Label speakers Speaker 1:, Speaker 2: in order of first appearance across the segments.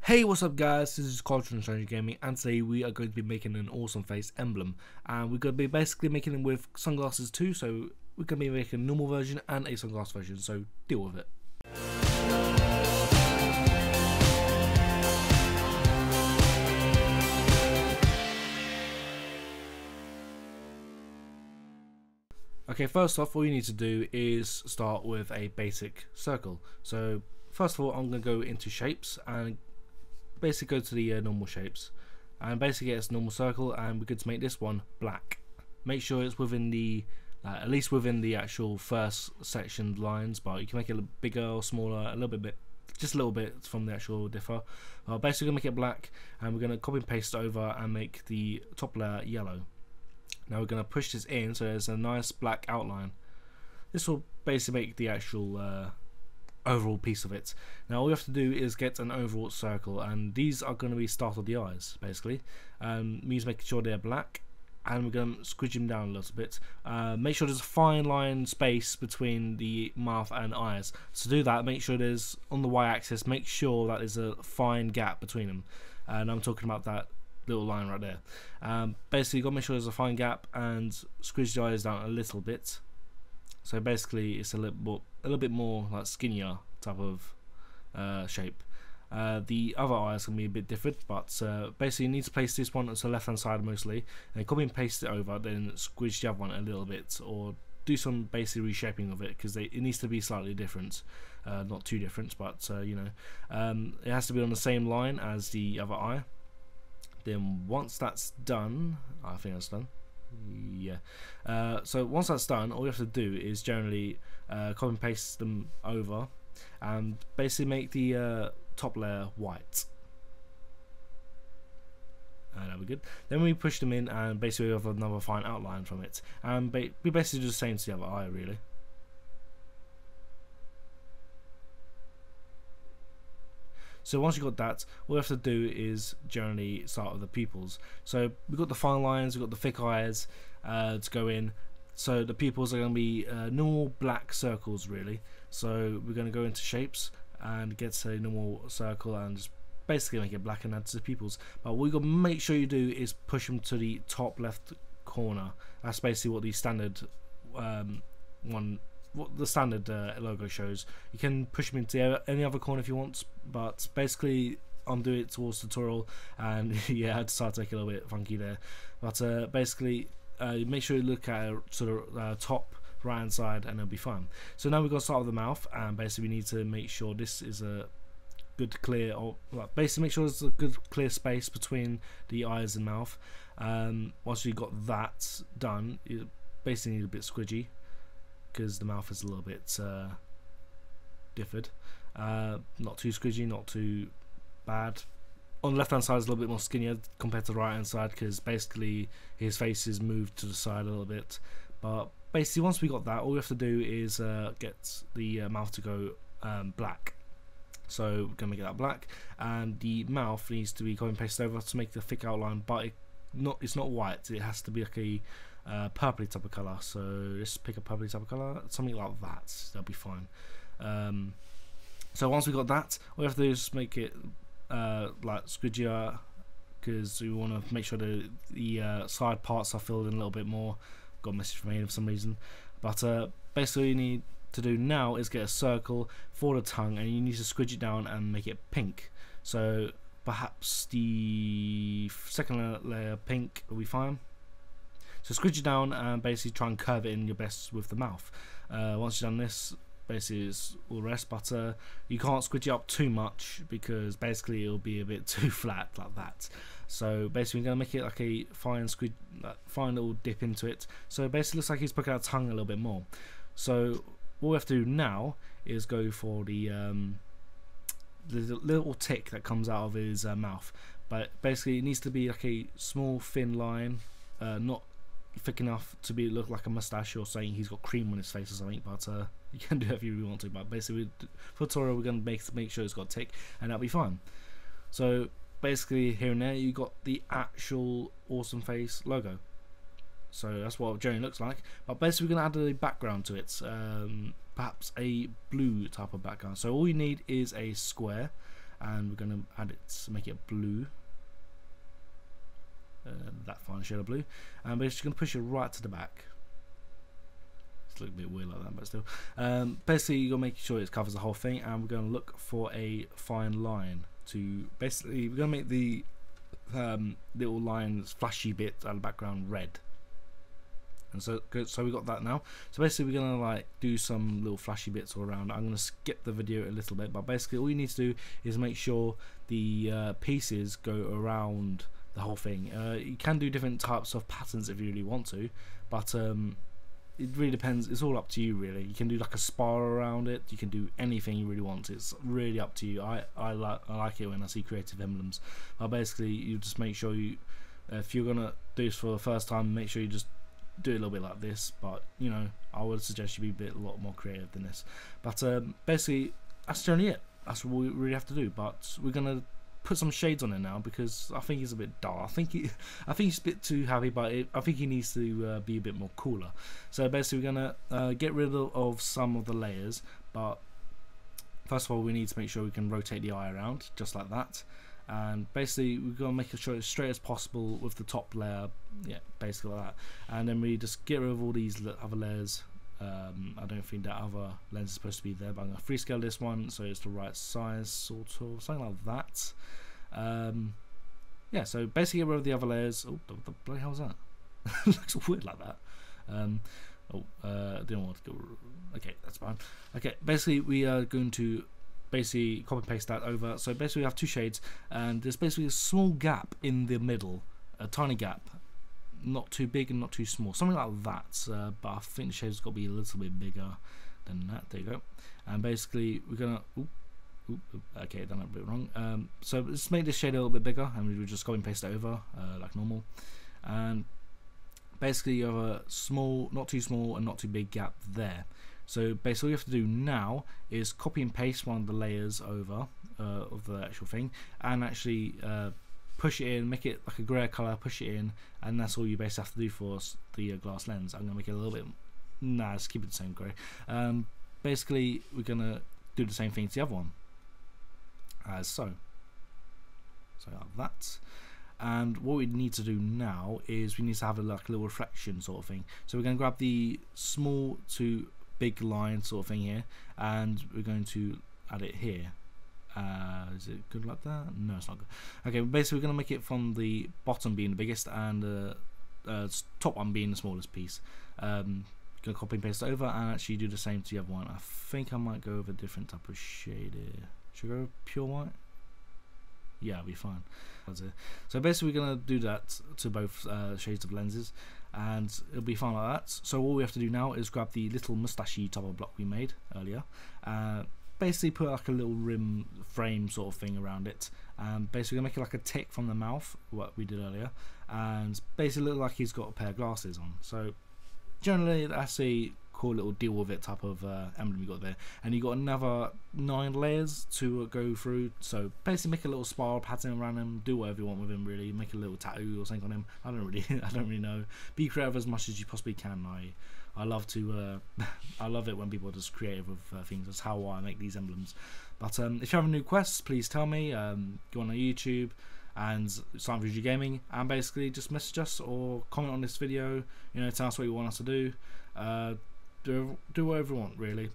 Speaker 1: Hey, what's up guys, this is Culture and Stranger Gaming, and today we are going to be making an awesome face emblem, and we're going to be basically making them with sunglasses too, so we're going to be making a normal version and a sunglass version, so deal with it. Okay, first off, all you need to do is start with a basic circle. So first of all, I'm going to go into shapes and basically go to the normal shapes and basically get this normal circle, and we're good to make this one black. Make sure it's within the at least within the actual first section lines, but you can make it bigger or smaller, a little bit, just a little bit from the actual differ. Basically gonna make it black, and we're gonna copy and paste it over and make the top layer yellow. Now we're gonna push this in so there's a nice black outline. This will basically make the actual overall piece of it. Now all we have to do is get an overall circle, and these are going to be start of the eyes basically. Means making sure they're black, and we're going to squidge them down a little bit. Make sure there's a fine line space between the mouth and eyes. To do that, make sure there's on the y-axis, make sure that there's a fine gap between them, and I'm talking about that little line right there. Basically, you've got to make sure there's a fine gap and squidge the eyes down a little bit. So basically it's a little bit more like skinnier type of shape. The other eye is going to be a bit different, but basically you need to place this one on the left hand side mostly, and copy and paste it over, then squidge the other one a little bit, or do some basic reshaping of it, because it needs to be slightly different. Not too different, but you know, it has to be on the same line as the other eye. Then once that's done, I think that's done. Yeah, so once that's done, all you have to do is generally copy and paste them over and basically make the top layer white. And that we're good. Then we push them in, and basically we have another fine outline from it, and we basically do the same to the other eye really. So once you've got that, all you have to do is generally start with the pupils. So we've got the fine lines, we've got the thick eyes to go in. So the pupils are going to be normal black circles really. So we're going to go into shapes and get a normal circle and just basically make it black and add to the pupils. But what you've got to make sure you do is push them to the top left corner. That's basically what the standard what the standard logo shows. You can push them into any other corner if you want, but basically I'm doing it towards tutorial, and yeah, I had to start to take a little bit funky there. But basically make sure you look at sort of top right hand side, and it'll be fine. So now we're going to start with the mouth, and basically we need to make sure this is a good clear, or basically make sure there's a good clear space between the eyes and mouth. Once you've got that done, you basically need a bit squidgy, because the mouth is a little bit differed. Not too squidgy, not too bad. On the left hand side is a little bit more skinnier compared to the right hand side, because basically his face is moved to the side a little bit. But basically once we got that, all we have to do is get the mouth to go black. So we're going to make that black, and the mouth needs to be copy and pasted over to make the thick outline, but it's not white, it has to be like a purpley type of colour. So let's pick a purpley type of colour, something like that, that'll be fine. So once we got that, all we have to do is make it like squidgier, because we want to make sure that the side parts are filled in a little bit more. Got a message from me for some reason, but basically all you need to do now is get a circle for the tongue, and you need to squidge it down and make it pink. So perhaps the second layer pink will be fine. So squidge it down and basically try and curve it in your best with the mouth. Once you've done this, basically it's all the rest, but you can't squidge it up too much, because basically it'll be a bit too flat like that. So basically we're going to make it like a fine squid, fine little dip into it. So it basically looks like he's poking out tongue a little bit more. So what we have to do now is go for the little tick that comes out of his mouth. But basically it needs to be like a small thin line, not thick enough to look like a mustache or saying he's got cream on his face or something, but you can do it if you really want to. But basically for tutorial we're going to make sure it's got a tick, and that'll be fine. So basically here and there you got the actual awesome face logo. So that's what Jerry looks like. But basically we're going to add a background to it, perhaps a blue type of background. So all you need is a square, and we're going to add it, make it blue, that fine shade of blue, and we're just going to push it right to the back. It's a little bit weird like that, but still. Basically, you're going to make sure it covers the whole thing, and we're going to look for a fine line to basically, we're going to make the little lines, flashy bit out of the background red. And so we got that now. So basically we're gonna like do some little flashy bits all around. I'm gonna skip the video a little bit, but basically all you need to do is make sure the pieces go around the whole thing. You can do different types of patterns if you really want to, but it really depends. It's all up to you really. You can do like a spire around it. You can do anything you really want. It's really up to you. I like it when I see creative emblems. But basically you just make sure you, if you're gonna do this for the first time, make sure you just do it a little bit like this, but you know, I would suggest you be a lot more creative than this. But basically that's generally it. That's what we really have to do. But we're gonna put some shades on it now because I think he's a bit dull. I think he's a bit too heavy, but I think he needs to be a bit more cooler. So basically we're gonna get rid of some of the layers, but first of all we need to make sure we can rotate the eye around just like that. And basically we're going to make sure it's straight as possible with the top layer, yeah, basically like that. And then we just get rid of all these other layers. I don't think that other lens is supposed to be there, but I'm going to freescale this one so it's the right size, sort of, something like that. Yeah, so basically get rid of the other layers. Oh, the bloody hell was that? Looks weird like that. I didn't want to go. Okay, that's fine. Okay, basically we are going to basically copy and paste that over. So basically we have two shades, and there's basically a small gap in the middle, a tiny gap, not too big and not too small, something like that. But I think the shade's got to be a little bit bigger than that. There you go. And basically we're gonna okay, done that a bit wrong. So let's make this shade a little bit bigger, and we will just copy and paste it over like normal. And basically you have a small, not too small and not too big gap there. So basically all you have to do now is copy and paste one of the layers over of the actual thing, and actually push it in, make it like a grey colour, push it in, and that's all you basically have to do for the glass lens. I'm going to make it a little bit, nah, just keep it the same grey. Basically we're going to do the same thing to the other one, as so like that. And what we need to do now is we need to have like a little reflection sort of thing. So we're going to grab the small to big line sort of thing here, and we're going to add it here. Is it good like that? No, it's not good. Okay, basically we're going to make it from the bottom being the biggest and the top one being the smallest piece. Going to copy and paste it over and actually do the same to the other one. I think I might go with a different type of shade here. Should I go pure white? Yeah, it'll be fine. So basically we're going to do that to both shades of lenses, and it'll be fine like that. So all we have to do now is grab the little moustachy type of block we made earlier, basically put like a little rim frame sort of thing around it, and basically make it like a tick from the mouth, what we did earlier, and basically look like he's got a pair of glasses on. So generally that's a cool little deal with it type of emblem you got there, and you got another 9 layers to go through. So basically make a little spiral pattern around him, do whatever you want with him really, make a little tattoo or something on him. I don't really know. Be creative as much as you possibly can. I love to I love it when people are just creative with things. That's how I make these emblems. But if you have any requests, please tell me. Go on YouTube and Silent Fuji Gaming, and basically just message us or comment on this video, you know, tell us what you want us to do. Do whatever you want really,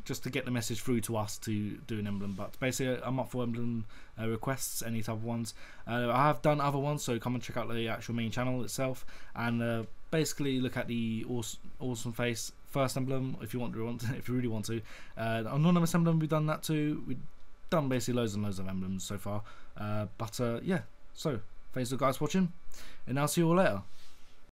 Speaker 1: just to get the message through to us to do an emblem. But basically I'm up for emblem requests, any type of ones. I have done other ones, so come and check out the actual main channel itself, and basically look at the awesome face first emblem if you if you really want to. Anonymous emblem, we've done that too. We've done basically loads and loads of emblems so far. Yeah, so thanks to you guys for watching, and I'll see you all later.